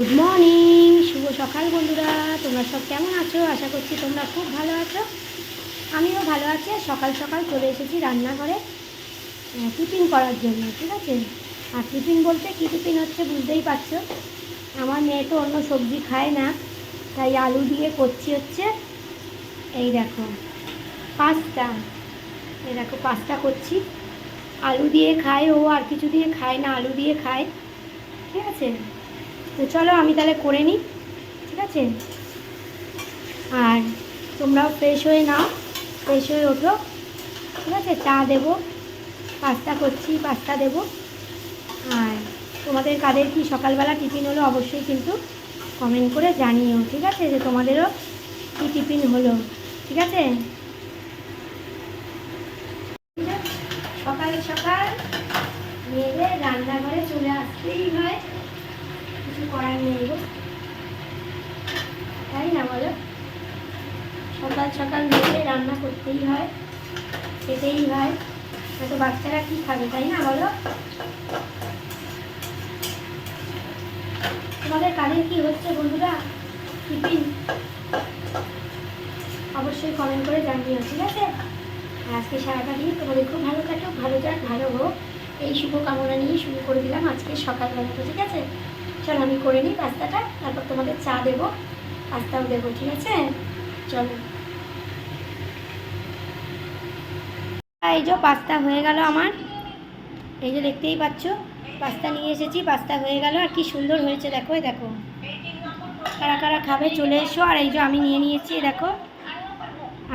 Good morning, শুভ সকাল বন্ধুরা। তোমরা সব কেমন আছো? আশা করছি তোমরা খুব ভালো আছো। আমিও ভালো আছি। সকাল সকাল চলে এসেছি রান্নাঘরে টিফিন করার জন্য, ঠিক আছে। আর টিফিন বলতে কী টিফিন হচ্ছে বুঝতেই পারছো। আমার মেয়ে তো অন্য সবজি খায় না, তাই আলু দিয়ে করছি হচ্ছে এই দেখো পাস্তা। এই দেখো পাস্তা করছি, আলু দিয়ে খায় ও, আর কিছু দিয়ে খায় না, আলু দিয়ে খায়, ঠিক আছে। তো চলো আমি তাহলে করে নিই, ঠিক আছে। আর তোমরাও ফ্রেশ হয়ে নাও, ফ্রেশ হয়ে ওঠো, ঠিক আছে। চা দেবো, পাস্তা করছি, পাস্তা দেবো। আর তোমাদের কাদের কি সকালবেলা টিফিন হলো অবশ্যই কিন্তু কমেন্ট করে জানিও, ঠিক আছে, যে তোমাদেরও কি টিফিন হলো, ঠিক আছে। সকাল সকাল মেয়েদের রান্নাঘরে চলে আসতেই হয়, কিছু করার নেই গো, তাই না বলো। সকাল সকাল মেয়েদের রান্না করতেই হয়, খেতেই হয়, তো বাচ্চারা কি খাবে, তাই না বলো। তোমাদের কাদের কি হচ্ছে বন্ধুরা টিফিন, অবশ্যই কমেন্ট করে জানিও, ঠিক আছে। আর আজকে সারাটা দিন তোমাদের খুব ভালো কাটুক, ভালো যাক, ভালো হোক, এই শুভ কামনা নিয়ে শুরু করে দিলাম আজকে সকালবেলাটা, ঠিক আছে। চলো আমি করে নিই পাস্তাটা, তারপর তোমাদের চা দেবো, পাস্তাও দেবো, ঠিক আছে। চলো, এই যে পাস্তা হয়ে গেল আমার, এই যে দেখতেই পাচ্ছ পাস্তা নিয়ে এসেছি, পাস্তা হয়ে গেল। আর কি সুন্দর হয়েছে দেখো, দেখো কারা কারা খাবে চলে এসো। আর এই যে আমি নিয়ে নিয়েছি দেখো,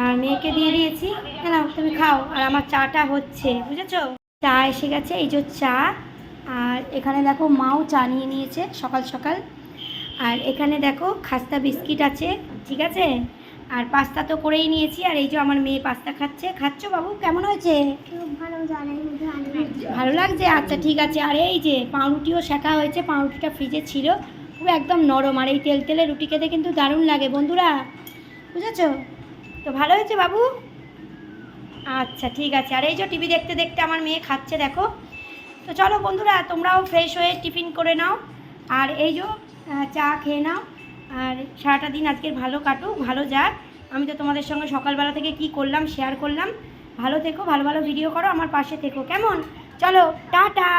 আর মেয়েকে দিয়ে দিয়েছি, না তুমি খাও। আর আমার চাটা হচ্ছে, বুঝেছো, চা এসে গেছে, এই যে চা। আর এখানে দেখো মাও চা নিয়ে নিয়েছে সকাল সকাল। আর এখানে দেখো খাস্তা বিস্কিট আছে, ঠিক আছে। আর পাস্তা তো করেই নিয়েছি। আর এই যে আমার মেয়ে পাস্তা খাচ্ছে। খাচ্ছ বাবু, কেমন হয়েছে? ভালো লাগছে, আচ্ছা ঠিক আছে। আর এই যে পাউরুটিও শেখা হয়েছে, পাউরুটিটা ফ্রিজে ছিল, পুরো একদম নরম। আর এই তেল তেলে রুটি খেতে কিন্তু দারুণ লাগে বন্ধুরা, বুঝেছো তো। ভালো হয়েছে বাবু, আচ্ছা ঠিক আছে। আর এই যে টিভি দেখতে দেখতে আমার মেয়ে খাচ্ছে দেখো। তো চলো বন্ধুরা, তোমরাও ফ্রেশ হয়ে টিফিন করে নাও, আর এই যে চা খেয়ে নাও। আর সারাটা দিন আজকের ভালো কাটুক, ভালো যাক। আমি তো তোমাদের সঙ্গে সকালবেলা থেকে কি করলাম শেয়ার করলাম। ভালো থেকো, ভালো ভালো ভিডিও করো, আমার পাশে থেকো, কেমন। চলো টাটা।